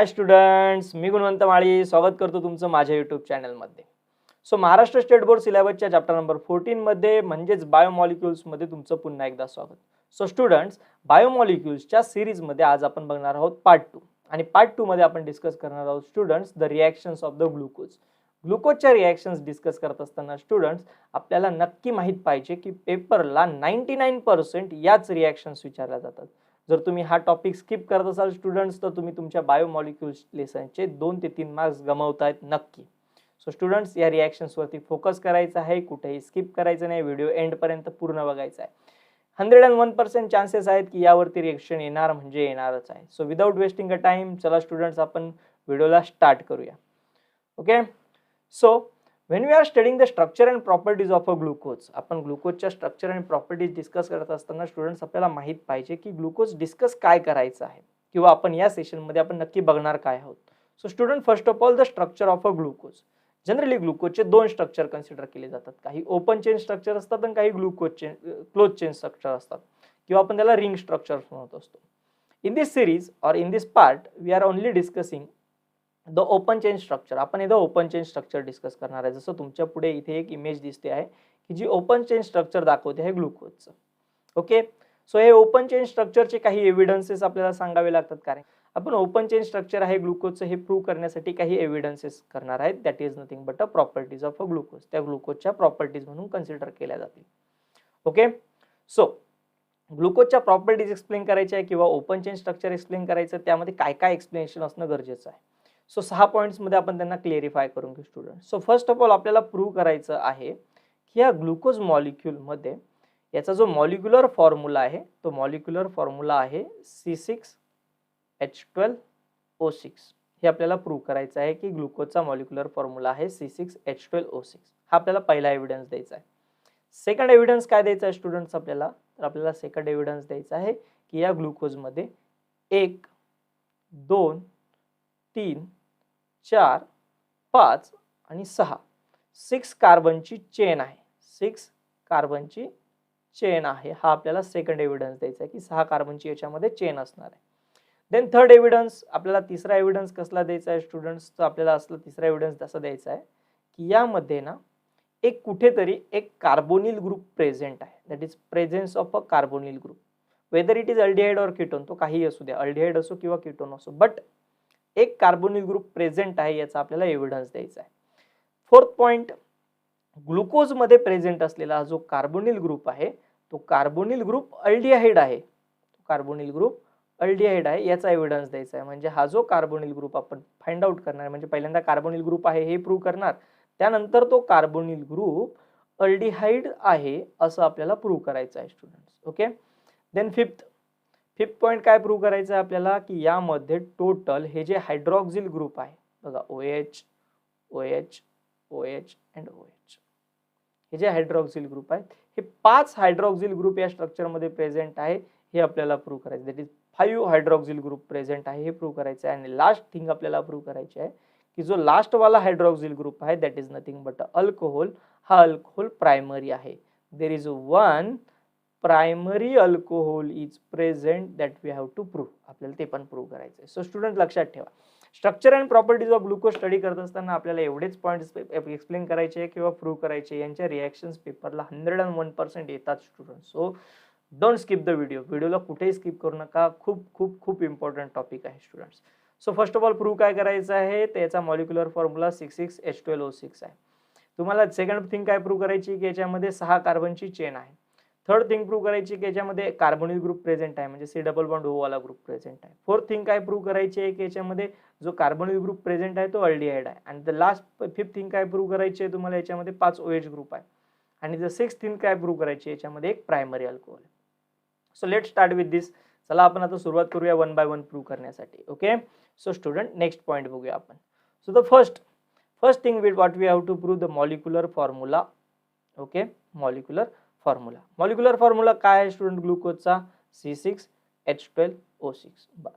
हाय students, मी गुणवंत माळी स्वागत करतो तुमचं माझ्या यूट्यूब चॅनलमध्ये. सो महाराष्ट्र स्टेट बोर्ड सिलेबसच्या चॅप्टर नंबर 14 मध्ये म्हणजेच बायोमॉलिक्युल्समध्ये तुमचं पुन्हा एकदा स्वागत. सो स्टुडंट्स, बायोमॉलिक्युल्सच्या सिरीजमध्ये आज आपण बघणार आहोत पार्ट 2 आणि पार्ट 2 मध्ये आपण डिस्कस करणार आहोत students the reactions of the glucose. ग्लुकोजच्या रिॲक्शन्स डिस्कस करत असताना स्टुडंट्स आपल्याला नक्की माहित पाहिजे की पेपरला 99% याच रिॲक्शन्स विचारल्या जातात. जर तुम्ही हा टॉपिक स्किप करत असाल स्टुडंट्स तर तुम्ही तुमच्या बायोमॉलिक्युल्स लेसनचे 2 ते 3 मार्क्स गमावतायत नक्की. सो स्टुडंट्स या रिॲक्शन्स वरती फोकस करायचा आहे, कुठेही स्किप करायचं नाही, व्हिडिओ एंड पर्यंत पूर्ण बघायचा आहे. 101% चान्सेस आहेत की यावरती रिॲक्शन येणार म्हणजे येणारच आहे. So without wasting a time चला स्टुडंट्स आपण व्हिडिओला स्टार्ट करूया. Okay, so when we are studying the structure and properties of a glucose, आपण ग्लुकोजच्या स्ट्रक्चर आणि प्रॉपर्टीज डिस्कस करत असताना स्टुडंट्स आपल्याला माहित पाहिजे की ग्लुकोज डिस्कस काय करायचं आहे किंवा आपण या सेशनमध्ये आपण नक्की बघणार काय आहोत. So student, first of all the structure of a glucose. Generally ग्लुकोजचे 2 स्ट्रक्चर कन्सिडर केले जातात. काही ओपन चेन स्ट्रक्चर असतात आणि काही ग्लुकोजचे क्लोज चेन स्ट्रक्चर असतात किंवा आपण त्याला रिंग स्ट्रक्चर म्हणत असतो. In this series or in this part we are only discussing the open chain structure. आपण इथं ओपन चेन स्ट्रक्चर डिस्कस करणार आहे. जसं तुमच्या पुढे इथे एक इमेज दिसते आहे की जी ओपन चेन स्ट्रक्चर दाखवते आहे ग्लुकोजचं. ओके, सो हे ओपन चेन स्ट्रक्चरचे काही एव्हिडन्सेस आपल्याला सांगावे लागतात. कारण आपण ओपन चेन स्ट्रक्चर आहे ग्लुकोजचं हे प्रूव्ह करण्यासाठी काही एव्हिडन्सेस करणार आहेत. That is nothing but a properties of a glucose. त्या ग्लुकोजच्या प्रॉपर्टीज म्हणून कन्सिडर केल्या जातील. ओके, सो ग्लुकोजच्या प्रॉपर्टीज एक्सप्लेन करायच्या आहे किंवा ओपन चेन स्ट्रक्चर एक्सप्लेन करायचं, त्यामध्ये काय काय एक्सप्लेनेशन असणं गरजेचं आहे. सो 6 पॉइंट्स मध्ये आपण त्यांना क्लिअरिफाय करून घेऊ student. So first of all आपल्याला प्रूव्ह करायचं आहे की या ग्लुकोज मॉलिक्यूल मध्ये याचा जो मॉलिक्युलर फॉर्म्युला आहे तो मॉलिक्युलर फॉर्म्युला आहे C6H12O6. हे आपल्याला प्रूव्ह करायचं आहे की ग्लुकोजचा मॉलिक्युलर फॉर्म्युला आहे C6H12O6. हा आपल्याला पहिला एव्हिडन्स द्यायचा आहे. सेकंड एव्हिडन्स काय द्यायचा आहे स्टुडंट्स आपल्याला? तर आपल्याला सेकंड एव्हिडन्स द्यायचा आहे की या ग्लुकोज मध्ये 1, 2, 3, 4, 5 आणि 6 कार्बनची चेन आहे. 6 कार्बनची चेन आहे. हा आपल्याला सेकंड एव्हिडन्स द्यायचा आहे की 6 कार्बनची याच्यामध्ये चेन असणार आहे. देन थर्ड एव्हिडन्स, आपल्याला तिसरा एव्हिडन्स कसला द्यायचा आहे स्टुडंट्स? तर आपल्याला असला तिसरा एव्हिडन्स असा द्यायचा आहे की यामध्ये ना एक कुठेतरी एक कार्बोनिल ग्रुप प्रेझेंट आहे. That is presence of a carbonyl group. Whether it is aldehyde और कीटोन, तो काही असू द्या, अल्डिहाइड असो किंवा कीटोन असो, बट एक कार्बोनिल ग्रुप प्रेझेंट आहे याचा आपल्याला एव्हिडन्स द्यायचा आहे. फोर्थ पॉइंट, ग्लुकोज मध्ये प्रेझेंट असलेला जो कार्बोनिल ग्रुप आहे तो कार्बोनिल ग्रुप अल्डिहाइड आहे. कार्बोनिल ग्रुप अल्डिहाइड आहे याचा एव्हिडन्स द्यायचा आहे. म्हणजे हा जो कार्बोनिल ग्रुप आपण फाइंड आउट करणार, म्हणजे पहिल्यांदा कार्बोनिल ग्रुप आहे हे प्रूव्ह करणार, त्यानंतर तो कार्बोनिल ग्रुप अल्डिहाइड आहे असं आपल्याला प्रूव्ह करायचं आहे students. Okay, then fifth point काय प्रूव्ह करायचं आहे आपल्याला की यामध्ये टोटल हे जे हायड्रॉक्सिल ग्रुप आहे बघा, OH OH OH and OH, हे जे हायड्रॉक्सिल ग्रुप आहेत हे 5 हायड्रॉक्सिल ग्रुप या स्ट्रक्चर मध्ये प्रेझेंट आहे हे आपल्याला प्रूव्ह करायचं. That is 5 hydroxyl group present आहे हे प्रूव्ह करायचं आहे. आणि लास्ट थिंग आपल्याला प्रूव्ह करायची आहे की जो लास्ट वाला हायड्रॉक्सिल ग्रुप आहे that is nothing but alcohol. हा अल्कोहोल प्रायमरी आहे. There is one primary alcohol is present that we have to prove. आपल्याला ते पण प्रूव्ह करायचं आहे. सो स्टुडंट लक्षात ठेवा, structure and properties of glucose study करत असताना आपल्याला एवढेच पॉइंट्स एक्सप्लेन करायचे किंवा प्रूव्ह करायचे. यांच्या रिॲक्शन्स पेपरला 101% येतात student. So don't skip the व्हिडिओला कुठेही स्किप करू नका. खूप खूप खूप इम्पॉर्टंट टॉपिक आहे students. So first of all prove काय करायचं आहे तर याचा मॉलिक्युलर फॉर्म्युला C6H12O6 आहे. तुम्हाला सेकंड थिंग काय प्रूव्ह करायची की याच्यामध्ये 6 कार्बनची चेन आहे. थर्ड थिंग प्रूव्ह करायची की याच्यामध्ये कार्बोनिल ग्रुप प्रेझेंट आहे, म्हणजे C डबल बॉन्ड O वाला ग्रुप प्रेझेंट आहे. फोर्थ थिंग काय प्रूव्ह करायची आहे की याच्यामध्ये जो कार्बोनिल ग्रुप प्रेझेंट आहे तो अल्डिहाइड आहे. आणि द लास्ट फिफ्थ थिंग काय प्रूव्ह करायची आहे तुम्हाला, याच्यामध्ये 5 OH ग्रुप आहे. आणि द सिक्स्थ थिंग काय प्रूव्ह करायची, याच्यामध्ये एक प्रायमरी अल्कोहोल आहे. So let start with this. चला आपण आता सुरुवात करूया 1 बाय 1 प्रूव्ह करण्यासाठी. Okay, so student next point बघूया आपण. So the first thing with what we have to prove the molecular formula. Okay, molecular formula काय आहे स्टुडंट ग्लुकोजचा? C6H12O6. बरं,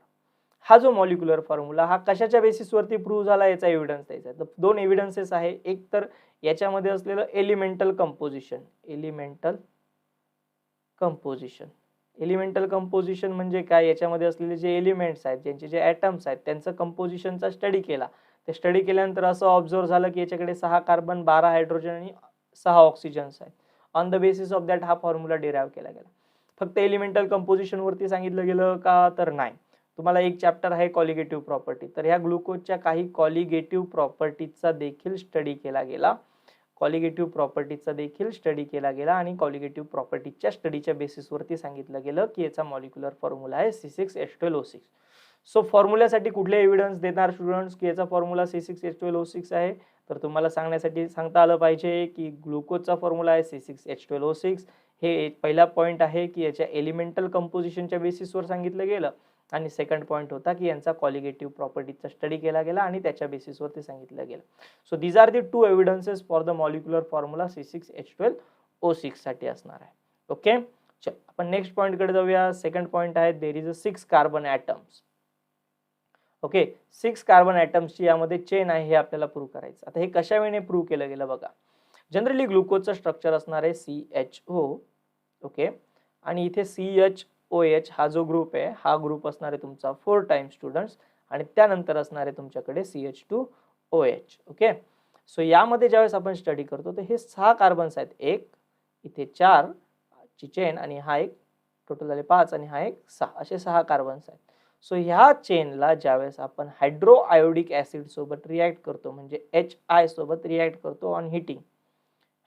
हा जो मॉलिक्युलर फॉर्म्युला हा कशाच्या बेसिसवरती प्रूव्ह झाला याचा एव्हिडन्स द्यायचा आहे. तर 2 एव्हिडन्सेस आहे. एक तर याच्यामध्ये असलेलं एलिमेंटल कंपोजिशन एलिमेंटल कंपोजिशन म्हणजे काय, याच्यामध्ये असलेले जे एलिमेंट्स आहेत, ज्यांचे जे ॲटम्स आहेत, त्यांचं कंपोजिशनचा स्टडी केला. ते स्टडी केल्यानंतर असं ऑब्झर्व झालं की याच्याकडे 6 कार्बन, 12 हायड्रोजन आणि 6 ऑक्सिजन्स आहेत. On the basis of that हा फॉर्म्युला डिराईव्ह केला गेला. फक्त एलिमेंटल कंपोजिशन वरती सांगितलं गेलं का, तर नाही. तुम्हाला एक चॅप्टर आहे कॉलिगेटिव्ह प्रॉपर्टी, तर ह्या ग्लुकोजच्या काही कॉलिगेटिव्ह प्रॉपर्टीजचा देखील स्टडी केला गेला. कॉलिगेटिव्ह प्रॉपर्टीचा देखील स्टडी केला गेला आणि कॉलिगेटिव्ह प्रॉपर्टीच्या स्टडीच्या बेसिसवरती सांगितलं गेलं की याचा मॉलिक्युलर फॉर्म्युला आहे C6H12O6. सो फॉर्म्युल्यासाठी कुठले एव्हिडन्स देणार स्टुडंट्स की याचा फॉर्म्युला C6H12O6 आहे, तर तुम्हाला सांगण्यासाठी सांगता आलं पाहिजे की ग्लुकोजचा फॉर्म्युला आहे C6H12O6. हे पहिला पॉइंट आहे की याच्या एलिमेंटल कंपोजिशनच्या बेसिसवर सांगितलं गेलं, आणि सेकंड पॉइंट होता की यांचा कॉलिगेटिव्ह प्रॉपर्टीचा स्टडी केला गेला आणि त्याच्या बेसिसवरती सांगितलं गेलं. So these are the 2 evidences for the molecular formula C6H12O6 साठी असणार आहे. ओके, चल आपण नेक्स्ट पॉइंट कडे जाऊया. सेकंड पॉइंट आहे there is a 6 carbon atoms. Okay, 6 carbon ॲटम्सची यामध्ये चेन आहे हे आपल्याला प्रूव्ह करायचं. आता हे कशा वेळेने प्रूव्ह केलं गेलं बघा. जनरली ग्लुकोजचं स्ट्रक्चर असणार आहे CHO. ओके, आणि इथे CHOH हा जो ग्रुप आहे, हा ग्रुप असणार आहे तुमचा 4 टाइम्स स्टुडंट्स, आणि त्यानंतर असणार आहे तुमच्याकडे CH2OH. ओके, सो यामध्ये ज्यावेळेस आपण स्टडी करतो तर हे 6 कार्बन्स आहेत. एक इथे 4 ची चेन, आणि हा एक टोटल झाले 5, आणि हा एक 6, असे 6 कार्बन्स आहेत. सो ह्या चेनला ज्यावेळेस आपण हायड्रो आयोडिक ऍसिड सोबत रिॲक्ट करतो, म्हणजे HI सोबत रिॲक्ट करतो on heating,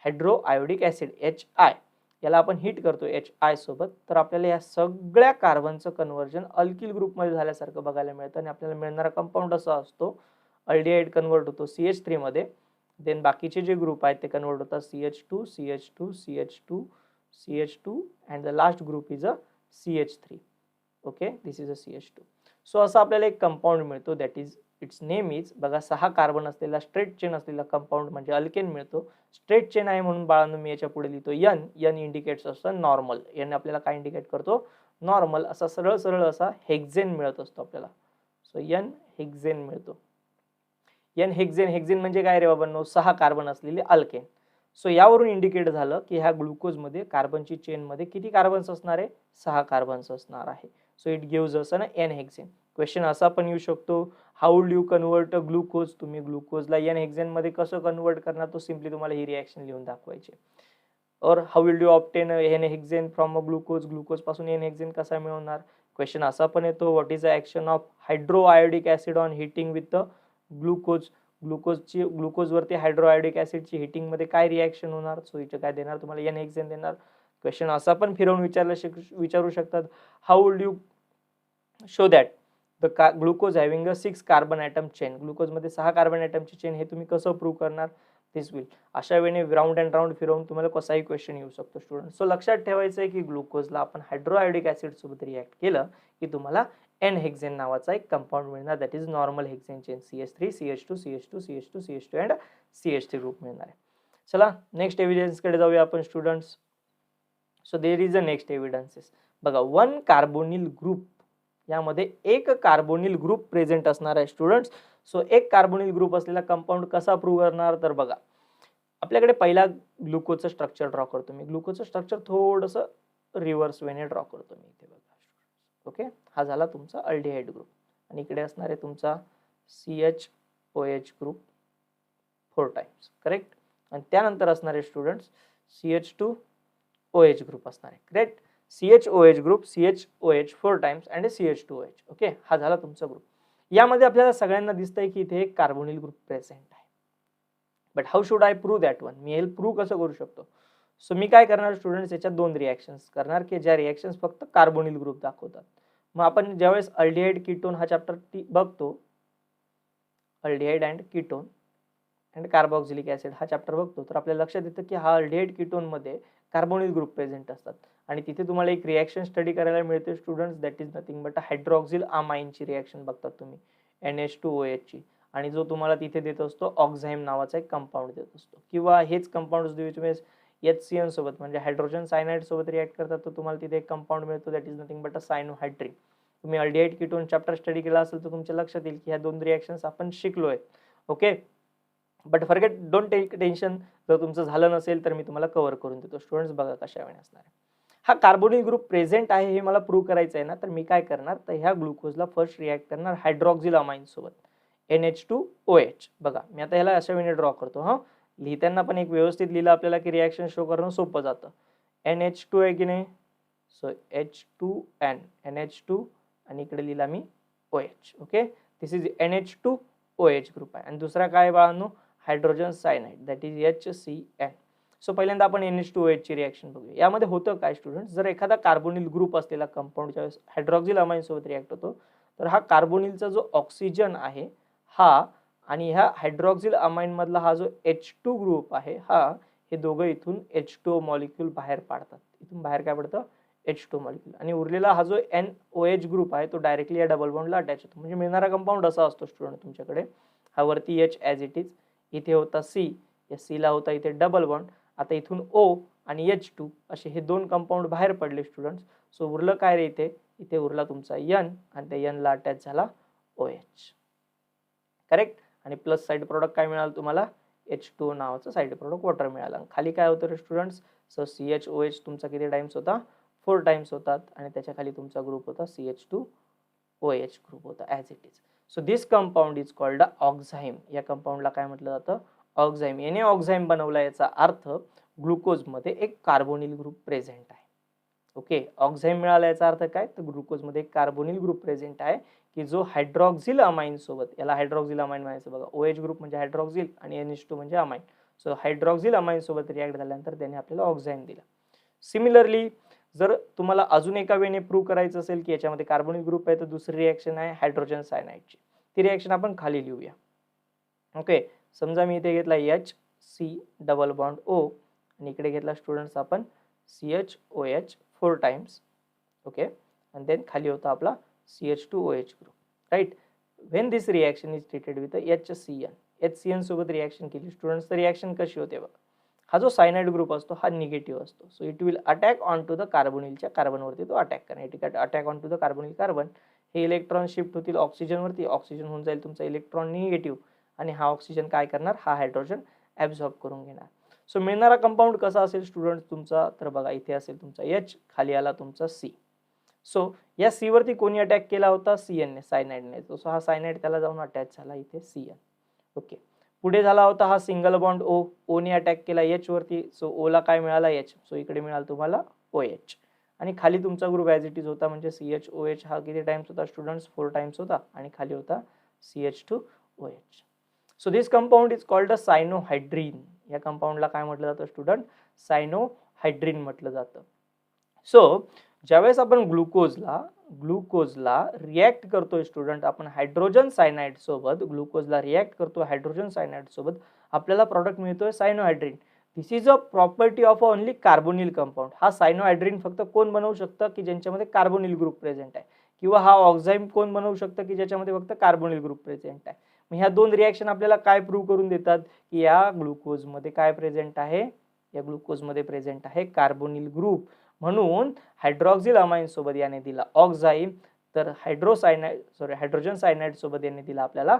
hydro iodic acid HI याला आपण हिट करतो HI सोबत, तर आपल्याला या सगळ्या कार्बनचं कन्व्हर्जन अल्किल ग्रुपमध्ये झाल्यासारखं बघायला मिळतं, आणि आपल्याला मिळणारा कंपाऊंड असा असतो, अल्डिहाइड कन्वर्ट होतो CH3 मध्ये, देन बाकीचे जे ग्रुप आहेत ते कन्वर्ट होतात CH2, CH2, CH2, CH2, and the last group is a CH3. Okay, this is a CH2. So असं आपल्याला एक कंपाऊंड मिळतो, that is it's name is, बघा 6 कार्बन असलेला स्ट्रेट चेन असलेला कंपाऊंड म्हणजे अल्केन मिळतो. स्ट्रेट चेन आहे म्हणून बाळांनो मी याच्या पुढे लिहितो N इंडिकेट्स असतं नॉर्मल. N आपल्याला काय इंडिकेट करतो, नॉर्मल. असा सरळ सरळ असा हेक्झेन मिळत असतो आपल्याला. सो N हेक्झेन मिळतो. N हेक्झेन म्हणजे काय रे बाबांनो, 6 कार्बन असलेले अल्केन. सो यावरून इंडिकेट झालं की ह्या ग्लुकोजमध्ये कार्बनची चेनमध्ये किती कार्बन्स असणार आहे, 6 कार्बन्स असणार आहे. So it gives us N hexane. Question असा पण येऊ शकतो, how will you convert a glucose, तुम्ही ग्लुकोजला N हेक्झेन मध्ये कसं कन्वर्ट करणार, तो सिम्पली तुम्हाला ही रिॲक्शन लिहून दाखवायची. और how will you obtain N hexane from a glucose, glucose पासून N हेक्झेन कसा मिळवणार. क्वेश्चन असा पण येतो, what is the action of hydro iodic acid on heating with glucose, glucose वरती हायड्रो आयोडिक ऍसिडची हिटिंग मध्ये काय रिॲक्शन होणार. सो इथे काय देणार तुम्हाला, N हेक्झेन देणार. क्वेश्चन असा पण फिरवून विचारू शकतात, how will you show that the glucose having a 6 carbon atom chain, glucose मध्ये 6 कार्बन ॲटमची चेन, हे तुम्ही कसं प्रूव्ह करणार. दिस विल. अशा वेळेने राऊंड अँड राऊंड फिरवून तुम्हाला कसाही क्वेश्चन येऊ शकतो स्टुडंट. सो लक्षात ठेवायचं आहे की ग्लुकोजला आपण हायड्रो आयोडिक ऍसिड सोबत रिॲक्ट केलं की तुम्हाला N हेक्झेन नावाचा एक कंपाऊंड मिळणार, that is normal hexane chain, CH3, CH2, CH2, CH2, CH2 and CH3 group मिळणार आहे. चला नेक्स्ट एव्हिडन्स कडे जाऊया आपण students. So there is a next evidences. बघा 1 कार्बोनिल ग्रुप, यामध्ये एक कार्बोनिल ग्रुप प्रेझेंट असणार आहे स्टुडंट्स. सो एक कार्बोनिल ग्रुप असलेला कंपाऊंड कसा प्रूव्ह करणार, तर बघा आपल्याकडे पहिला ग्लुकोजचं स्ट्रक्चर ड्रॉ करतो मी. ग्लुकोजचं स्ट्रक्चर थोडंसं रिव्हर्स वेने ड्रॉ करतो मी इथे बघा. ओके, हा झाला तुमचा अल्डिहाइड ग्रुप, आणि इकडे असणार आहे तुमचा CHOH ग्रुप 4 टाइम्स, करेक्ट. आणि त्यानंतर असणार आहे स्टुडंट्स CH2OH ग्रुप असणार आहे, correct. CHOH group, CHOH 4 times and CH2OH. Okay, हा झाला तुमचा ग्रुप. यामध्ये आपल्याला सगळ्यांना दिसतंय की इथे एक कार्बोनिल ग्रुप प्रेझेंट आहे. But how should I prove that one, मी हे प्रूव्ह कसं करू शकतो. सो मी काय करणार स्टुडंट्स, याच्यात 2 रिॲक्शन्स करणार की ज्या रिॲक्शन्स फक्त कार्बोनिल ग्रुप दाखवतात. मग आपण ज्यावेळेस अल्डिहाइड कीटोन हा चॅप्टर बघतो, aldehyde and ketone and carboxylic acid हा चॅप्टर बघतो, तर आपल्याला लक्षात येतं की हा अल्डिहाइड कीटोन मध्ये कार्बोनिल ग्रुप प्रेझेंट असतात, आणि तिथे तुम्हाला एक रिॲक्शन स्टडी करायला मिळते students, that is nothing but hydroxyl अमाइनची रिॲक्शन बघतात तुम्ही, NH2OH ची, आणि जो तुम्हाला तिथे देत असतो ऑक्झाईम नावाचा एक कंपाऊंड देत असतो, किंवा हेच कंपाऊंड तुम्ही HCN सोबत म्हणजे हायड्रोजन सायनाइड सोबत रिॲक्ट करतात, तर तुम्हाला तिथे एक कंपाऊंड मिळतो, दॅट इज नथिंग बट अ सायनोहायड्रिन. तुम्ही अल्डिहाइड कीटोन चॅप्टर स्टडी केला असेल तर तुमच्या लक्षात येईल की ह्या 2 रिॲक्शन्स आपण शिकलोय. Okay, but forget, don't take tension, जर तुमचं झालं नसेल तर मी तुम्हाला कव्हर करून देतो स्टुडंट्स. बघा कशा वेळेने असणार आहे. हा कार्बोनिल ग्रुप प्रेझेंट आहे हे मला प्रूव्ह करायचं आहे ना, तर मी काय करणार, तर ह्या ग्लुकोजला फर्स्ट रिॲक्ट करणार हायड्रॉक्सिल अमाइन सोबत NH2OH. बघा मी आता ह्याला अशा वेळी ड्रॉ करतो. हा लिहिताना पण एक व्यवस्थित लिहिलं आपल्याला की रिॲक्शन शो करणं सोपं जातं. NH2 आहे की नाही, सो H2N NH2 आणि इकडे लिहिला मी OH. Okay, this is NH2OH group आहे. आणि दुसरा काय बाळांनो, hydrogen cyanide, that is HCN. So पहिल्यांदा आपण NH2OH ची रिॲक्शन बघूया. यामध्ये होतं काय स्टुडंट, जर एखादा कार्बोनिल ग्रुप असलेला कंपाऊंड ज्यावेळेस हायड्रॉक्सिल अमाइन सोबत रिॲक्ट होतो, तर हा कार्बोनिलचा जो ऑक्सिजन आहे हा आणि ह्या हायड्रॉक्सिल अमाइन मधला हा जो H2 ग्रुप आहे हा, हे दोघं इथून H2O मॉलिक्यूल बाहेर पाडतात. इथून बाहेर काय पडतं, H2 मॉलिक्यूल. आणि उरलेला हा जो NOH ग्रुप आहे तो डायरेक्टली या डबल बॉन्डला अटॅच होतो. म्हणजे मिळणारा कंपाऊंड असा असतो स्टुडंट तुमच्याकडे, हा वरती H ॲज इट इज, इथे होता C, या C ला होता इथे डबल बॉन्ड. आता इथून O आणि H2 असे हे दोन कंपाऊंड बाहेर पडले स्टुडंट्स. सो उरलं काय रे इथे, इथे उरला तुमचा N आणि त्या N ला अटॅच झाला OH. करेक्ट. आणि प्लस साइड प्रोडक्ट काय मिळालं तुम्हाला, H2O नावाचं साइड प्रोडक्ट वॉटर मिळालं. खाली काय होतं रे स्टुडंट्स, सो CHOH तुमचा किती टाइम्स होता, 4 टाइम्स होतात. आणि त्याच्या खाली तुमचा ग्रुप होता CH2OH ग्रुप होता as it is. So this compound is called oxime. या कंपाऊंडला काय म्हटलं जातं, ऑक्झाईम. याने ऑक्झाईम बनवला याचा अर्थ ग्लुकोज मध्ये एक कार्बोनिल ग्रुप प्रेझेंट आहे. ओके, ऑक्झाईम मिळाला याचा अर्थ काय, तर ग्लुकोज मध्ये एक कार्बोनिल ग्रुप प्रेझेंट आहे की जो हायड्रॉक्सिल अमाइन सोबत, याला हायड्रॉक्सिल अमाइन म्हणायचं बघा, OH ग्रुप म्हणजे हायड्रॉक्सिल आणि NH2 म्हणजे अमाइन. सो हायड्रॉक्सिल अमाइन सोबत रिॲक्ट झाल्यानंतर त्याने आपल्याला ऑक्झाईम दिला. सिमिलरली जर तुम्हाला अजून एका वेने प्रूव्ह करायचं असेल की याच्यामध्ये कार्बोनिल ग्रुप आहे, तर दुसरी रिॲक्शन आहे हायड्रोजन सायनाइडची. ती रिॲक्शन आपण खाली लिहूया. ओके, समजा मी इथे घेतला HC डबल बॉन्ड O आणि इकडे घेतला स्टुडंट्स आपण CHOH 4 टाइम्स. ओके, आणि देन खाली होता आपला CH2OH group. Right. When this reaction is treated with HCN सोबत रिॲक्शन केली स्टुडंट्स, तर रिॲक्शन कशी होते बघा. हा जो सायनाइड ग्रुप असतो हा निगेटिव्ह असतो. So it will attack on to the कार्बोनिलच्या कार्बनवरती तो अटॅक करणार. Attack on to the carbonyl carbon, हे इलेक्ट्रॉन शिफ्ट होतील ऑक्सिजनवरती. ऑक्सिजन होऊन जाईल तुमचा इलेक्ट्रॉन निगेटिव्ह आणि हा ऑक्सिजन काय करणार, हा हायड्रोजन ॲब्झॉर्ब करून घेणार. सो मिळणारा कंपाऊंड कसा असेल स्टुडंट तुमचा, तर बघा इथे असेल तुमचा H, खाली आला तुमचा C. सो या C वरती कोणी अटॅक केला होता, CN ने, सायनाइडने. सो हा सायनाइड त्याला जाऊन अटॅच झाला इथे CN. ओके, पुढे झाला होता हा सिंगल बॉन्ड O ने अटॅक केला H वरती. सो O ला काय मिळाला, H. सो इकडे मिळाला तुम्हाला OH. आणि खाली तुमचा ग्रुप ॲज इट इज होता, म्हणजे CHOH हा किती टाइम्स होता स्टुडंट्स, 4 टाइम्स होता. आणि खाली होता CH2OH. So this compound is called a cyanohydrin. या कंपाऊंडला काय म्हटलं जातं स्टुडंट, सायनोहायड्रीन म्हटलं जातं. सो ज्यावेळेस आपण ग्लुकोजला रिॲक्ट करतोय स्टुडंट, आपण हायड्रोजन सायनाइड सोबत ग्लुकोजला रिॲक्ट करतो हायड्रोजन सायनाइड सोबत, आपल्याला प्रॉडक्ट मिळतोय cyanohydrin. This is a property of only carbonyl compound. हा सायनोहायड्रीन फक्त कोण बनवू शकतं, की ज्यांच्यामध्ये कार्बोनिल ग्रुप प्रेझेंट आहे. किंवा हा ऑक्झाईम कोण बनवू शकतं, की ज्याच्यामध्ये फक्त कार्बोनिल ग्रुप प्रेझेंट आहे. मग ह्या दोन रिॲक्शन आपल्याला काय प्रूव्ह करून देतात, की या ग्लुकोजमध्ये काय प्रेझेंट आहे, या ग्लुकोजमध्ये प्रेझेंट आहे कार्बोनिल ग्रुप. म्हणून हायड्रॉक्सिल अमाइन सोबत याने दिला ऑक्झाईम, तर हायड्रोजन सायनाइड सोबत याने दिला आपल्याला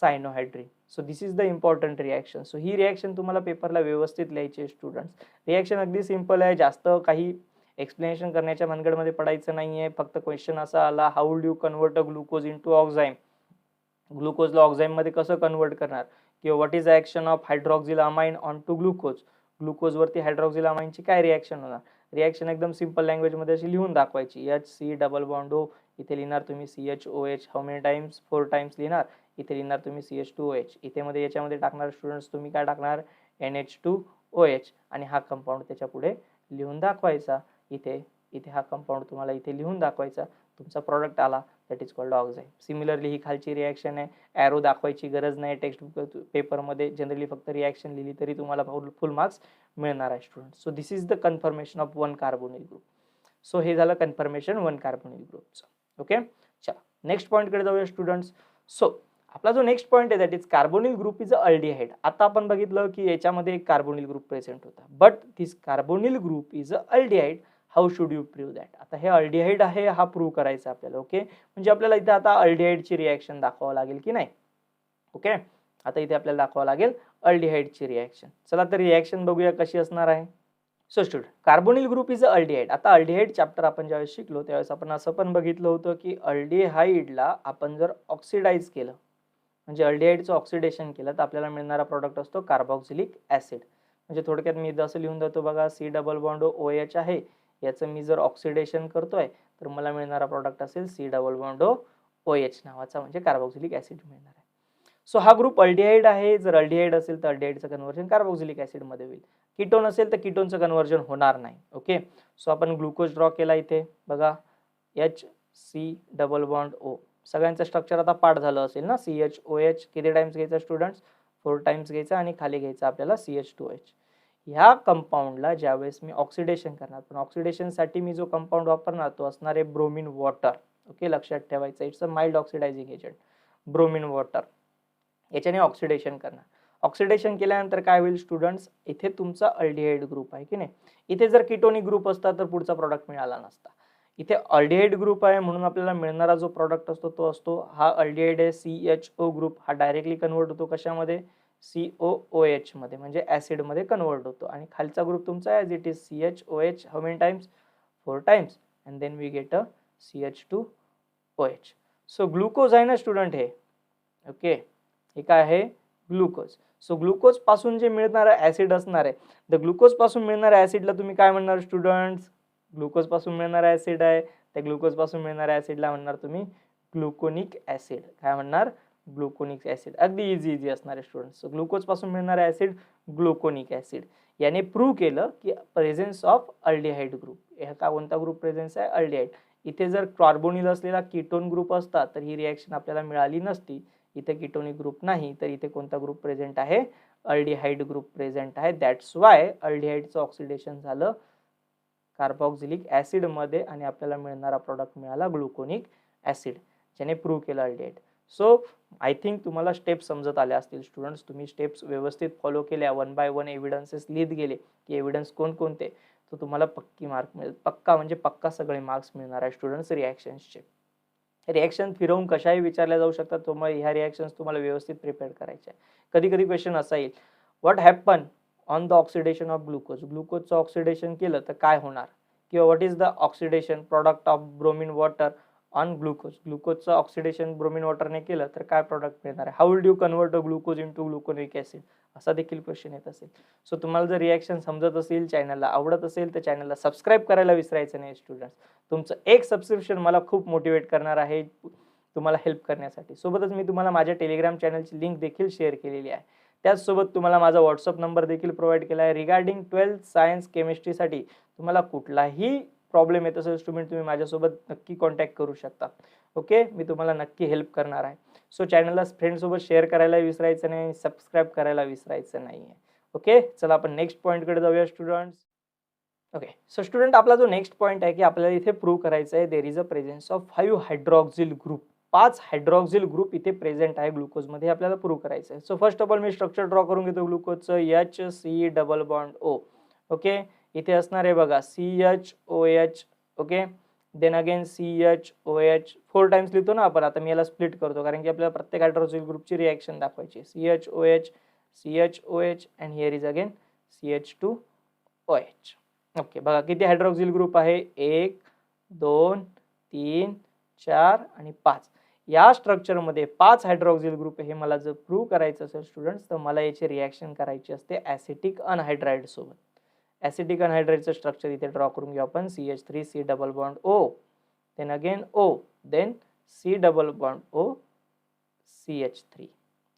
cyanohydrin. So this is the important reaction. So ही रिॲक्शन तुम्हाला पेपरला व्यवस्थित लिहायची आहे स्टुडंट्स. रिॲक्शन अगदी सिंपल आहे, जास्त काही एक्सप्लेनेशन करण्याच्या भानगडमध्ये पडायचं नाहीये. फक्त क्वेश्चन असा आला, how do you convert a glucose into oxime. ग्लुकोजला ऑक्झाईम मध्ये कसं कन्वर्ट करणार, किंवा what is the action of hydroxyl amine on to glucose. Glucose वरती हायड्रॉक्सिल अमाइनची काय रिॲक्शन होणार. रिॲक्शन एकदम सिंपल लँग्वेज मध्ये अशी लिहून दाखवायची. HC डबल बॉन्ड O, इथे लिहिणार तुम्ही CHOH how many times, 4 times लिहिणार. इथे लिहिणार तुम्ही CH2OH. इथे मध्ये याच्यामध्ये टाकणार स्टुडंट्स तुम्ही काय टाकणार, NH2OH. आणि हा कंपाऊंड त्याच्या पुढे लिहून दाखवायचा. इथे हा कंपाऊंड तुम्हाला इथे लिहून दाखवायचा. तुमचा प्रॉडक्ट आला, दॅट इज कॉल्ड ऑक्झाईम. सिमिलरली ही खालची रिॲक्शन आहे, ॲरो दाखवायची गरज नाही. टेक्स्ट पेपरमध्ये जनरली फक्त रिॲक्शन लिहिली तरी तुम्हाला फुल मार्क्स मिळणार आहे student. So this is the confirmation of 1 carbonyl group. So हे झालं कन्फर्मेशन 1 कार्बोनिल ग्रुपचं. ओके, चला नेक्स्ट पॉईंटकडे जाऊया स्टुडंट्स. सो आपला जो नेक्स्ट पॉईंट आहे that is carbonyl group is a aldehyde. आता आपण बघितलं की याच्यामध्ये एक कार्बोनिल ग्रुप प्रेझेंट होता, but this carbonyl group is a aldehyde. How should you prove that. आता हे अल्डिहाइड आहे, हा प्रूव्ह करायचा आपल्याला. ओके, म्हणजे आपल्याला इथे आता अल्डिहाइडची रिॲक्शन दाखवावं लागेल की नाही. ओके, आता इथे आपल्याला दाखवावं लागेल अल्डिहाइडची रिॲक्शन. चला तर रिॲक्शन बघूया कशी असणार आहे. So student, carbonyl group is a aldehyde. आता अल्डिहाइड चॅप्टर आपण ज्यावेळेस शिकलो त्यावेळेस आपण असं पण बघितलं होतं की अल्डिहाइडला आपण जर ऑक्सिडाइज केलं म्हणजे अल्डिहाइडचं ऑक्सिडेशन केलं तर आपल्याला मिळणारा प्रॉडक्ट असतो कार्बॉक्सिलिक ऍसिड. म्हणजे थोडक्यात मी जसं लिहून देतो बघा, C double bond O H आहे, याचं मी जर ऑक्सिडेशन करतोय तर मला मिळणारा प्रॉडक्ट असेल C double bond O H नावाचा, म्हणजे कार्बॉक्सिलिक ऍसिड मिळणार आहे. सो हा ग्रुप अल्डिहाइड आहे. जर अल्डिहाइड असेल तर अल्डिहाइडचं कन्व्हर्जन कार्बोक्सिलिक ऍसिड मध्ये होईल. कीटोन असेल तर कीटोनचं कन्व्हर्जन होणार नाही. ओके, सो आपण ग्लुकोज ड्रॉ केला इथे बघा, H C double bond O. सगळ्यांचं स्ट्रक्चर आता पाठ झालं असेल ना. सी एच ओ एच किती टाइम्स घ्यायचा स्टुडंट्स, 4 टाइम्स घ्यायचा आणि खाली घ्यायचा आपल्याला CH2H. ह्या कंपाऊंडला ज्यावेळेस मी ऑक्सिडेशन करणार, पण ऑक्सिडेशनसाठी मी जो कंपाऊंड वापरणार तो असणार आहे ब्रोमिन वॉटर. ओके, लक्षात ठेवायचं, it's a mild oxidizing agent, bromine water. याच्याने ऑक्सिडेशन करणार. ऑक्सिडेशन केल्यानंतर काय होईल स्टुडंट्स, इथे तुमचा अल्डिहाइड ग्रुप आहे की नाही. इथे जर कीटोनिक ग्रुप असता तर पुढचा प्रॉडक्ट मिळाला नसता. इथे अल्डिहाइड ग्रुप आहे म्हणून आपल्याला मिळणारा जो प्रॉडक्ट असतो तो असतो हा अल्डिहाइड आहे CHO ग्रुप. हा डायरेक्टली कन्वर्ट होतो कशामध्ये, COOH मध्ये, म्हणजे ऍसिड मध्ये कन्वर्ट होतो. आणि खालचा ग्रुप तुमचा as it is CHOH, how many times, 4 times, and then we get a CH2OH. So glucose आहे ना स्टुडंट हे. ओके, हे काय आहे, ग्लुकोज. सो ग्लुकोज पासून जे मिळणारं ऍसिड असणार आहे, द ग्लुकोज पासून मिळणाऱ्या ऍसिडला तुम्ही काय म्हणणार स्टुडंट्स, ग्लुकोज पासून मिळणारा ऍसिड आहे, त्या ग्लुकोज पासून मिळणाऱ्या ऍसिडला म्हणणार तुम्ही ग्लुकोनिक ऍसिड. काय म्हणणार, ग्लुकोनिक ऍसिड. अगदी इझी असणार आहे स्टुडंट्स. ग्लुकोज पासून मिळणारा ऍसिड ग्लुकोनिक ऍसिड. याने प्रूव्ह केलं की प्रेझेन्स ऑफ अल्डिहाइड ग्रुप. हा कोणता ग्रुप प्रेझेन्स आहे, अल्डिहाइड. इथे जर कार्बोनिल असलेला कीटोन ग्रुप असता तर ही रिएक्शन आपल्याला मिळाली नसती. इथे कीटोनिक ग्रुप नाही तर इथे कोणता ग्रुप प्रेझेंट आहे, अल्डिहाइड ग्रुप प्रेझेंट आहे. दॅट्स वाय अल्डिहाइडचं ऑक्सिडेशन झालं कार्बॉक्सिलिक ऍसिड मध्ये आणि आपल्याला मिळणारा प्रॉडक्ट मिळाला ग्लुकोनिक ऍसिड, ज्याने प्रूव्ह केलं अल्डिहाइड. सो आय थिंक तुम्हाला स्टेप्स समजत आल्या असतील स्टुडंट्स. तुम्ही स्टेप्स व्यवस्थित फॉलो केल्या, 1 बाय 1 एव्हिडन्सेस लिहित गेले की एव्हिडन्स कोणकोणते, तर तुम्हाला पक्की मार्क मिळेल. पक्का म्हणजे पक्का सगळे मार्क्स मिळणार आहे स्टुडंट्स रिॲक्शन्सचे. रिॲक्शन फिरवून कशाही विचारल्या जाऊ शकतात, तुम्हाला ह्या रिॲक्शन्स तुम्हाला व्यवस्थित प्रिपेअर करायच्या. कधी कधी क्वेश्चन असा येईल, what happen on the oxidation of glucose. ग्लुकोजचं ऑक्सिडेशन केलं तर काय होणार, किंवा what is the oxidation product of bromine water on glucose. ग्लुकोजचं ऑक्सिडेशन ब्रोमिन वॉटरने केलं तर काय प्रॉडक्ट मिळणार आहे. How will you convert glucose into gluconic acid, असा देखील क्वेश्चन येत असेल. सो तुम्हाला जर रिॲक्शन समजत असेल, चॅनलला आवडत असेल तर चॅनलला सबस्क्राईब करायला विसरायचं नाही स्टुडंट्स. तुमचं एक सबस्क्रिप्शन मला खूप मोटिवेट करणार आहे तुम्हाला हेल्प करण्यासाठी. सोबतच मी तुम्हाला माझ्या टेलिग्राम चॅनलची लिंक देखील शेअर केलेली आहे. त्याचसोबत तुम्हाला माझा व्हॉट्सअप नंबर देखील प्रोव्हाइड केला आहे. रिगार्डिंग 12th सायन्स केमिस्ट्रीसाठी तुम्हाला कुठलाही प्रॉब्लेम येत असेल स्टुडंट, तुम्ही माझ्यासोबत नक्की कॉन्टॅक्ट करू शकता. ओके, मी तुम्हाला नक्की हेल्प करणार आहे. सो चॅनलला फ्रेंडसोबत शेअर करायला विसरायचं नाही, सबस्क्राईब करायला विसरायचं नाही. ओके, चला आपण नेक्स्ट पॉईंटकडे जाऊया स्टुडंट्स. ओके, सो स्टुडंट आपला जो नेक्स्ट पॉईंट आहे की आपल्याला इथे प्रूव्ह करायचं आहे there is a presence of 5 hydroxyl group. 5 hydroxyl group इथे प्रेझेंट आहे ग्लुकोजमध्ये, आपल्याला प्रूव्ह करायचं आहे. सो फर्स्ट ऑफ ऑल मी स्ट्रक्चर ड्रॉ करून घेतो ग्लुकोजचं. HC double bond O. Okay, इथे असणार आहे बघा CHOH. Okay, then again CHOH 4 times लिहितो ना आपण. आता मी याला स्प्लिट करतो कारण की आपल्याला प्रत्येक हायड्रॉक्सिल ग्रुपची रिॲक्शन दाखवायची. CHOH, CHOH and here is again CH2OH. Okay, बघा किती हायड्रॉक्सिल ग्रुप आहे, 1 2 3 4 आणि 5. या स्ट्रक्चरमध्ये 5 हायड्रॉक्सिल ग्रुप हे मला जर प्रूव्ह करायचं असेल स्टुडंट्स तर मला याची रिॲक्शन करायची असते ऍसिटिक अनहायड्राइड सोबत. ऍसिटिक अनहायड्राइडचं स्ट्रक्चर इथे ड्रॉ करून घेऊ आपण. CH3C double bond O, then again O, then C double bond O, CH3.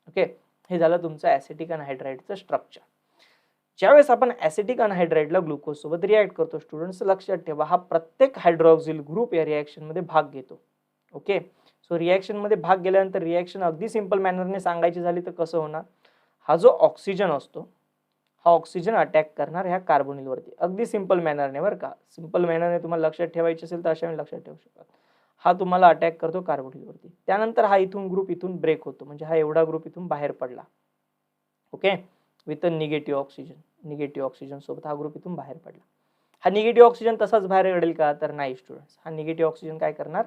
Okay, हे झालं तुमचं ऍसिटिक अनहायड्राइडचं स्ट्रक्चर. ज्यावेळेस आपण ऍसिटिक अनहायड्राइडला ग्लुकोज सोबत रिॲक्ट करतो स्टुडंट्स, लक्षात ठेवा हा प्रत्येक हायड्रॉक्सिल ग्रुप या रिॲक्शन मध्ये भाग घेतो. ओके, सो रिॲक्शन मध्ये भाग गेल्यानंतर रिॲक्शन अगदी सिंपल मॅनरने सांगायची झाली तर कसं होणार, हा जो ऑक्सिजन असतो हा ऑक्सिजन अटॅक करणार ह्या कार्बोनिलवरती. अगदी सिंपल मॅनरने बरं का, सिंपल मॅनरने तुम्हाला लक्षात ठेवायचे असेल तर अशा वेळी लक्षात ठेवू शकता. हा तुम्हाला अटॅक करतो कार्बोनिलवरती. त्यानंतर हा इथून ग्रुप इथून ब्रेक होतो, म्हणजे हा एवढा ग्रुप इथून बाहेर पडला. Okay, with a negative oxygen सोबत हा ग्रुप इथून बाहेर पडला. हा निगेटिव्ह ऑक्सिजन तसाच बाहेर पडेल का, तर नाही स्टुडंट्स. हा निगेटिव्ह ऑक्सिजन काय करणार,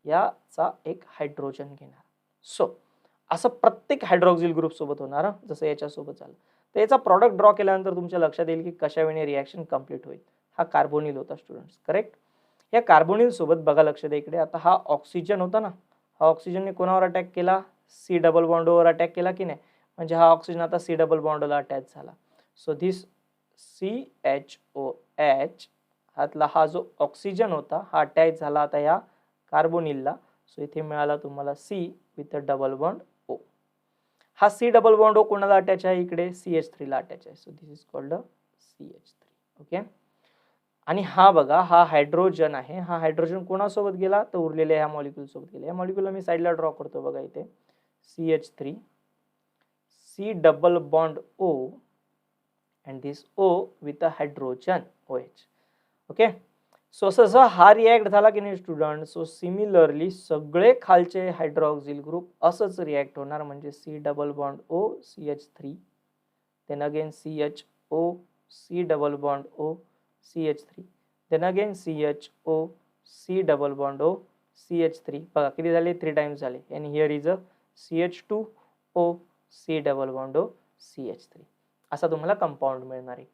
याचा एक हायड्रोजन घेणार. सो असं प्रत्येक हायड्रॉक्सिल ग्रुप सोबत होणार, जसं याच्यासोबत झालं. तर याचा प्रॉडक्ट ड्रॉ केल्यानंतर तुमच्या लक्षात येईल की कशावेळी रिॲक्शन कंप्लीट होईल. हा कार्बोनिल होता स्टुडंट्स, करेक्ट. या कार्बोनिल सोबत बघा, लक्ष द्या इकडे. आता हा ऑक्सिजन होता ना, हा ऑक्सिजनने कोणावर अटॅक केला? सी डबल बॉन्डवर अटॅक केला की नाही? म्हणजे हा ऑक्सिजन आता सी डबल बॉन्डला अटॅच झाला. सो दिस CHOH हातला हा जो ऑक्सिजन होता हा अटॅच झाला आता या कार्बोनिलला. सो इथे मिळाला तुम्हाला C with a double bond O. हा C डबल बॉन्ड O कोणाला अटॅच आहे? इकडे CH3 ला अटॅच आहे. So this is called CH3. Okay. आणि हा बघा, हा हायड्रोजन आहे. हा हायड्रोजन कोणासोबत गेला? तर उरलेल्या ह्या मॉलिक्यूल सोबत गेला. या मॉलिक्यूलला मी साईडला ड्रॉ करतो बघा इथे. CH3, C double bond O and this O with a hydrogen OH. Okay. So असं हा रिॲक्ट झाला की नाही स्टुडंट? सो सिमिलरली सगळे खालचे हायड्रॉक्सिल ग्रुप असंच रिॲक्ट होणार, म्हणजे C double bond O CH3, then again CHO C double bond O CH3, then again CHO C double bond O CH3. बघा किती झाले? 3 टाइम्स झाले. and here is a CH2O C double bond O CH3. असा तुम्हाला compound मिळणार आहे.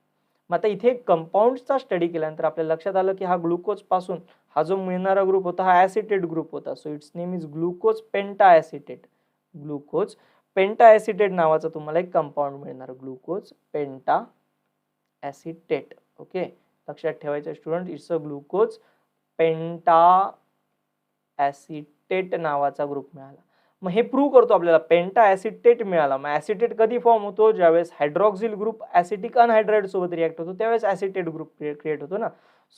मग आता इथे कंपाऊंडचा स्टडी केल्यानंतर आपल्या लक्षात आलं की हा ग्लुकोज पासून हा जो मिळणारा ग्रुप होता हा ॲसिटेट ग्रुप होता. So it's name is glucose पेंटा ॲसिटेट. ग्लुकोज पेंटा ॲसिटेट नावाचा तुम्हाला एक कंपाऊंड मिळणार, ग्लुकोज पेंटा ॲसिटेट. ओके, लक्षात ठेवायचं स्टुडंट, इट्स अ ग्लुकोज पेंटा ॲसिटेट नावाचा ग्रुप मिळाला. मग हे प्रूव्ह करतो आपल्याला पेंटा ॲसिटेट मिळाला. मग ॲसिटेट कधी फॉर्म होतो? ज्यावेळेस हायड्रॉक्सिल ग्रुप ॲसिटिक अनहायड्राइड सोबत रिॲक्ट होतो त्यावेळेस ॲसिटेट ग्रुप क्रिएट होतो ना.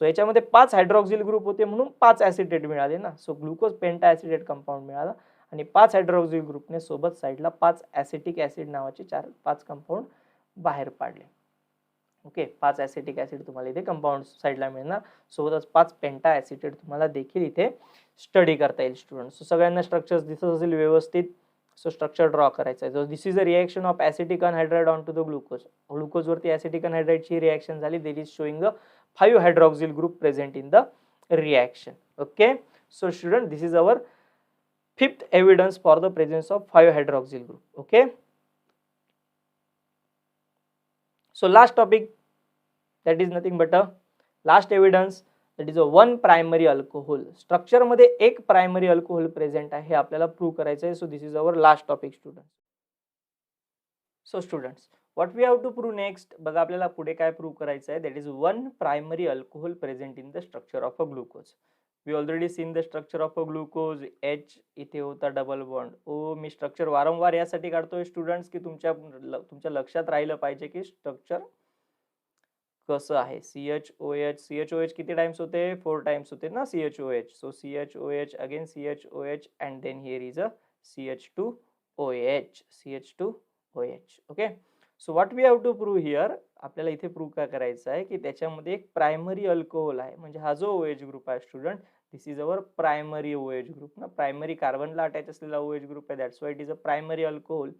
सो याच्यामध्ये 5 हायड्रॉक्सिल ग्रुप होते म्हणून 5 ॲसिटेट मिळाले ना. सो ग्लुकोज पेंटा ॲसिटेट कंपाऊंड मिळाला आणि 5 हायड्रॉक्सिल ग्रुपने सोबत साईडला 5 ॲसिटिक ॲसिड नावाचे 5 कंपाऊंड बाहेर पाडले. ओके, 5 ॲसिटिक ॲसिड तुम्हाला इथे कंपाऊंड साईडला मिळणार, सोबतच 5 पेंटा ॲसिटेट तुम्हाला देखील इथे स्टडी करता येईल स्टुडंट. सो सगळ्यांना स्ट्रक्चर्स दिसत असेल व्यवस्थित. सो स्ट्रक्चर ड्रॉ करायचं आहे. This is a reaction of acetic anhydride on to the glucose. ग्लुकोजवरती ॲसिटिक अनहायड्राइडची रिएक्शन झाली. There is showing a 5 hydroxyl group present in the reaction. Okay, so student this is our 5th evidence for the presence of 5 hydroxyl group. Okay, so last topic, that is nothing but a last evidence, that is a one primary alcohol. Structure मध्ये एक primary alcohol present आहे हे आपल्याला prove करायचं आहे. So this is our last topic students. So students, what we have to prove next, बघा आपल्याला पुढे काय प्रूव्ह करायचं आहे. That is one primary alcohol present in the structure of a glucose. We already seen the structure of a glucose. H इथे होता double bond O. मी structure वारंवार यासाठी काढतोय स्टुडंट्स की तुमच्या लक्षात राहिलं पाहिजे की स्ट्रक्चर कसं आहे. CHOH किती टाइम्स होते? 4 टाइम्स होते ना CHOH. So CHOH again CHOH and then here is a CH2OH. CH2OH. Okay, so what we have to prove here, आपल्याला इथे प्रूव्ह काय करायचं आहे की त्याच्यामध्ये एक प्रायमरी अल्कोहोल आहे. म्हणजे हा जो OH ग्रुप आहे student, this is our primary OH group ना. प्रायमरी कार्बनला अटॅच असलेला OH ग्रुप आहे, that's why it is a primary alcohol.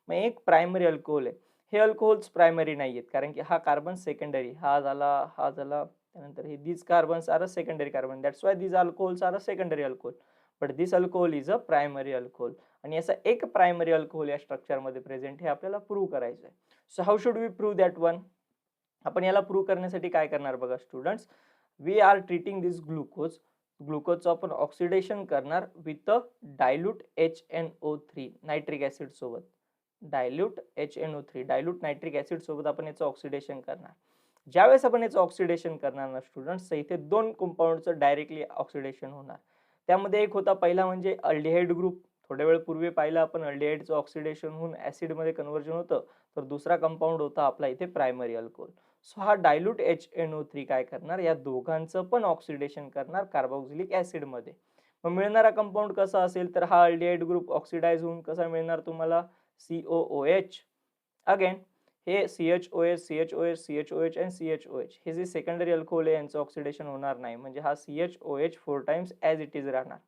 मग एक प्रायमरी अल्कोहोल आहे. हे अल्कोहोल्स प्रायमरी नाही आहेत कारण की हा कार्बन सेकंडरी, हा झाला त्यानंतर हे this carbons are a secondary carbon, that's why this alcohols are a secondary alcohol, but this alcohol is a primary alcohol. आणि याचा एक प्रायमरी अल्कोहोल या स्ट्रक्चर मध्ये प्रेझेंट हे आपल्याला प्रूव्ह करायचं आहे. So how should we prove that one? आपण याला प्रूव्ह करण्यासाठी काय करणार बघा students, we are treating this glucose. ग्लुकोजचं आपण ऑक्सिडेशन करणार with a dilute HNO3 nitric acid सोबत. Dilute HNO3 dilute nitric acid सोबत आपण याचं ऑक्सिडेशन करणार. ज्यावेळेस आपण याचं ऑक्सिडेशन करणार ना स्टुडंट्स, तर इथे 2 कंपाऊंडचं डायरेक्टली ऑक्सिडेशन होणार. त्यामध्ये एक होता पहिला म्हणजे अल्डिहाइड ग्रुप. थोड्या वेळ पूर्वी पाहिलं आपण अल्डिहाइडचं ऑक्सिडेशन होऊन ऍसिड मध्ये कन्व्हर्जन होतं. तर दुसरा कंपाऊंड होता आपला इथे प्रायमरी अल्कोहोल. सो हा डायल्यूट HNO3 काय करणार, या दोघांचं पण ऑक्सिडेशन करणार कार्बोक्सिलिक ऍसिड मध्ये. मग मिळणारा कंपाऊंड कसा असेल, तर हा अल्डिहाइड ग्रुप ऑक्सिडाइज होऊन कसा मिळणार तुम्हाला, COOH. अगेन हे CHOH आणि CHOH हे जे सेकंडरी अल्कोहोल आहे यांचं ऑक्सिडेशन होणार नाही, म्हणजे हा CHOH 4 times as it is राहणार.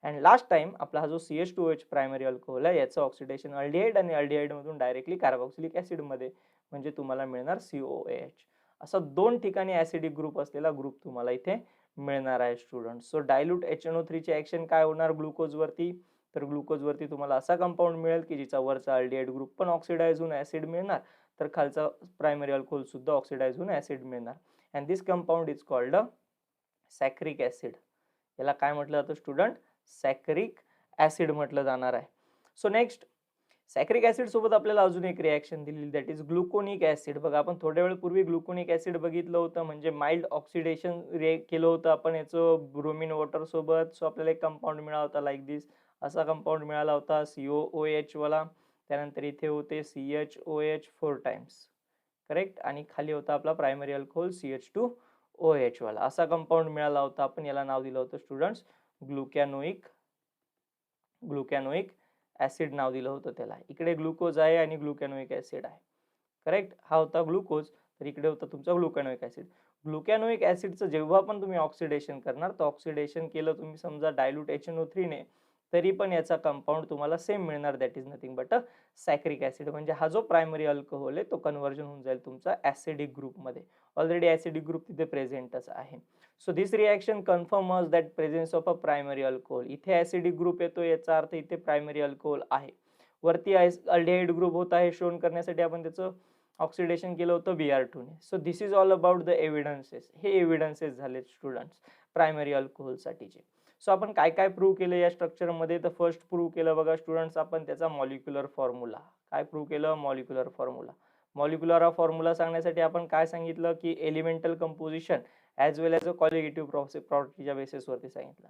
अँड लास्ट टाइम आपला हा जो CH2OH प्रायमरी अल्कोहोल आहे याचं ऑक्सिडेशन अल्डिहाइड आणि अल्डिहाइड मधून डायरेक्टली कार्बोक्सिलिक ऍसिड मध्ये, म्हणजे तुम्हाला मिळणार COOH. असा 2 ठिकाणी ऍसिडिक ग्रुप असलेला ग्रुप तुम्हाला इथे मिळणार आहे स्टुडंट. सो डायल्यूट HNO3 ची ऍक्शन काय होणार ग्लुकोज वरती, तर ग्लुकोजवरती तुम्हाला असा कंपाऊंड मिळेल की जिचा वरचा अल्डिहाइड ग्रुप पण ऑक्सिडाइज होऊन ऍसिड मिळणार, तर खालचा प्रायमरी अल्कोहोल सुद्धा ऑक्सिडाइज होऊन ऍसिड मिळणार. And this compound is called a saccharic acid. याला काय म्हटलं जातं स्टुडंट? सॅक्रिक ऍसिड म्हटलं जाणार आहे. सो नेक्स्ट, सॅक्रिक ऍसिड सोबत आपल्याला अजून एक रिएक्शन दिलेली, दॅट इज ग्लुकोनिक ऍसिड. बघा आपण थोड्या वेळ पूर्वी ग्लुकोनिक ऍसिड बघितलं होतं, म्हणजे माइल्ड ऑक्सिडेशन केलं होतं आपण याचं ब्रोमिन वॉटर सोबत. सो आपल्याला एक कंपाऊंड मिळाला होता लाईक दिस, असा कंपाऊंड मिळाला होता COOH वाला. त्यानंतर इथे होते CHOH 4 टाइम्स, करेक्ट, आणि खाली होता आपला प्रायमरी अल्कोहोल CH2OH वाला. असा कंपाऊंड मिळाला होता. आपण याला नाव दिलं होतं स्टुडंट्स ग्लुकॅनोइक ऍसिड नाव दिलं होतं त्याला. इकडे ग्लुकोज आहे आणि ग्लुकॅनोइक ऍसिड आहे, करेक्ट. हा होता ग्लुकोज, तर इकडे होता तुमचा ग्लुकॅनोइक ऍसिड. ग्लुकॅनोइक ऍसिडचं जेव्हा पण तुम्ही ऑक्सिडेशन करणार, तर ऑक्सिडेशन केलं तुम्ही समजा डायल्यूट HNO3 ने, तरी पण याचा कंपाऊंड तुम्हाला सेम मिळणार, that is nothing but a saccharic acid. म्हणजे हा जो प्रायमरी अल्कोहोल आहे तो कन्व्हर्जन होऊन जाईल तुमचा ऍसिडिक ग्रुपमध्ये. ऑलरेडी ऍसिडिक ग्रुप तिथे प्रेझेंटच आहे. So this reaction confirms that presence of a primary alcohol. इथे ऍसिडिक ग्रुप येतो, याचा अर्थ इथे प्रायमरी अल्कोहोल आहे. वरती अल्डिहाइड ग्रुप होत आहे, शोन करण्यासाठी आपण त्याचं ऑक्सिडेशन केलं होतं Br2 ने. So this is all about the evidences. हे एव्हिडन्सेस झाले स्टुडंट्स प्रायमरी अल्कोहोलसाठीचे. सो आपण काय काय प्रूव्ह केलं या स्ट्रक्चरमध्ये? तर फर्स्ट प्रूव्ह केलं बघा स्टुडंट्स आपण त्याचा मॉलिक्युलर फॉर्म्युला. काय प्रूव्ह केलं? Molecular formula. मॉलिक्युलर फॉर्म्युला सांगण्यासाठी आपण काय सांगितलं की elemental composition as well as a qualitative प्रॉपर्टीच्या बेसिसवरती सांगितलं.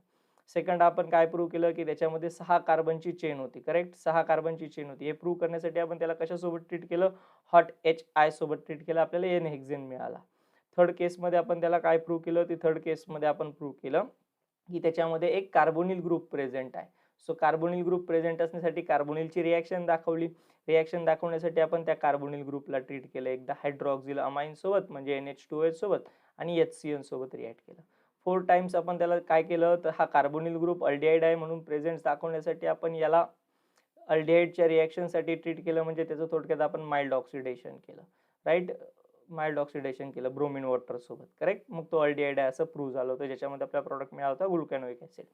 सेकंड आपण काय प्रूव्ह केलं की त्याच्यामध्ये 6 कार्बनची चेन होती, करेक्ट, 6 कार्बनची चेन होती. हे प्रूव्ह करण्यासाठी आपण त्याला कशासोबत ट्रीट केलं? हॉट HI सोबत ट्रीट केलं, आपल्याला एन हेक्झेन मिळाला. थर्ड केसमध्ये आपण त्याला काय प्रूव्ह केलं? ती थर्ड केसमध्ये आपण प्रूव्ह केलं की त्याच्यामध्ये एक कार्बोनिल ग्रुप प्रेझेंट आहे. सो कार्बोनिल ग्रुप प्रेझेंट असण्यासाठी कार्बोनिलची रिएक्शन दाखवली. रिएक्शन दाखवण्यासाठी आपण त्या कार्बोनिल ग्रुपला ट्रीट केलं एकदा हायड्रॉक्सिल अमाइन सोबत, म्हणजे NH2OH सोबत, आणि HCN सोबत रिॲक्ट केलं. 4 टाइम्स आपण त्याला काय केलं? तर हा कार्बोनिल ग्रुप अल्डिहाइड आहे म्हणून प्रेझेंट दाखवण्यासाठी आपण याला अल्डिहाइडच्या रिएक्शनसाठी ट्रीट केलं, म्हणजे त्याचं थोडक्यात आपण माइल्ड ऑक्सिडेशन केलं, राईट. माइल्ड ऑक्सिडेशन केलं ब्रोमिन वॉटर सोबत, करेक्ट. मग तो अल्डिहाइड आहे असं प्रूव्ह झालं होतं, ज्याच्यामध्ये आपला प्रॉडक्ट मिळाला होता ग्लुकॅनोइक ऍसिड.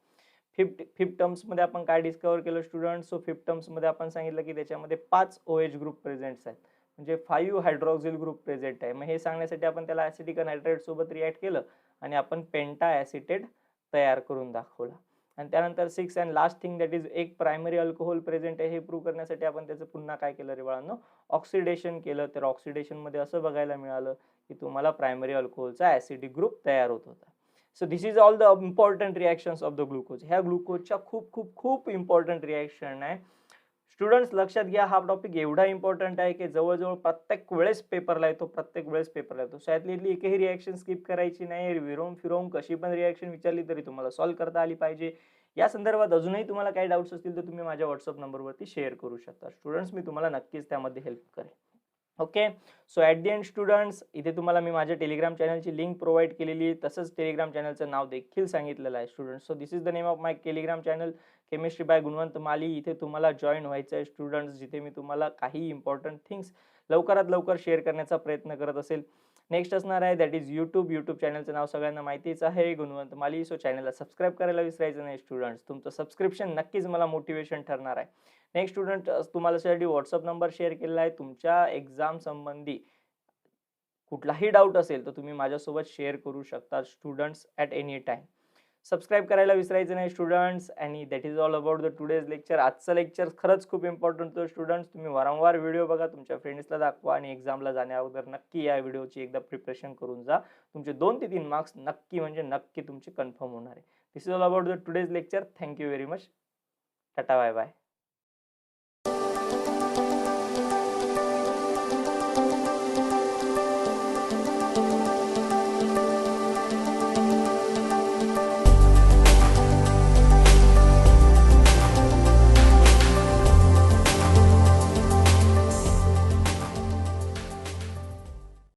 फिफ्थ टर्म्समध्ये आपण काय डिस्कवर केलं स्टुडंट? सो फिफ्थ टर्म्समध्ये आपण सांगितलं की त्याच्यामध्ये 5 OH ग्रुप प्रेझेंट आहेत, म्हणजे 5 हायड्रॉक्सिल ग्रुप प्रेझेंट आहे. मग हे सांगण्यासाठी आपण त्याला ऍसिडिक अनहायड्रेट सोबत रिॲक्ट केलं आणि आपण पेंटा ऍसिटेट तयार करून दाखवला. आणि त्यानंतर 6 and last thing that is एक प्रायमरी अल्कोहोल प्रेझेंट आहे हे प्रूव्ह करण्यासाठी आपण त्याचं पुन्हा काय केलं रे बाळांनो? ऑक्सिडेशन केलं. तर ऑक्सिडेशन मध्ये असं बघायला मिळालं की तुम्हाला प्रायमरी अल्कोहोलचा ऍसिडिक ग्रुप तयार होत होता. So this is all the important reactions of the glucose. ह्या ग्लुकोजच्या खूप खूप खूप इम्पॉर्टंट रिएक्शन आहे स्टुडंट्स. लक्षात घ्या, हा टॉपिक एवढा इम्पॉर्टंट आहे की जवळजवळ प्रत्येक वेळेस पेपरला येतो, सो यातली एकही रिएक्शन स्किप करायची नाही. विरोम फिरोम कशी पण रिएक्शन विचारली तरी तुम्हाला सॉल्व्ह करता आली पाहिजे. या संदर्भात अजूनही तुम्हाला काही डाऊट्स असतील तर तुम्ही माझ्या व्हॉट्सअप नंबरवरती शेअर करू शकता स्टुडंट्स. मी तुम्हाला नक्कीच त्यामध्ये हेल्प करेन. Okay, so at the end students, इथे तुम्हाला मी माझ्या टेलिग्राम चॅनलची लिंक प्रोव्हाइड केलेली आहे, तसंच टेलिग्राम चॅनलचं नाव देखील सांगितलेलं आहे students. So this is the name of my Telegram channel chemistry by Gunwant Mali. इथे तुम्हाला जॉईन व्हायचं आहे स्टुडंट्स, जिथे मी तुम्हाला काही इम्पॉर्टंट थिंग्स लवकरात लवकर शेअर करण्याचा प्रयत्न करत असेल. नेक्स्ट असणार आहे दॅट इज यूट्यूब चॅनलचं नाव सगळ्यांना माहितीच आहे, गुणवंत माली. सो चॅनलला सबस्क्राईब करायला विसरायचं नाही स्टुडंट्स. तुमचं सबस्क्रिप्शन नक्कीच मला मोटिवेशन ठरणार आहे. नेक्स्ट स्टुडंट, तुम्हाला त्यासाठी व्हॉट्सअप नंबर शेअर केलेला आहे. तुमच्या एक्झाम संबंधी कुठलाही डाऊट असेल तर तुम्ही माझ्यासोबत शेअर करू शकता students at any time. Subscribe करायला विसरायचं नाही स्टुडंट्स. आणि that is all about the today's lecture. आजचं लेक्चर खरंच खूप इम्पॉर्टंट होतं स्टुडंट्स. तुम्ही वारंवार व्हिडिओ बघा, तुमच्या फ्रेंड्सला दाखवा आणि एक्झामला जाण्या अगोदर नक्की या व्हिडिओची एकदा प्रिपरेशन करून जा. तुमचे 2 ते 3 मार्क्स नक्की म्हणजे नक्की तुमचे कन्फर्म होणार आहे. This is all about the today's lecture. Thank you very much. Tata, bye bye.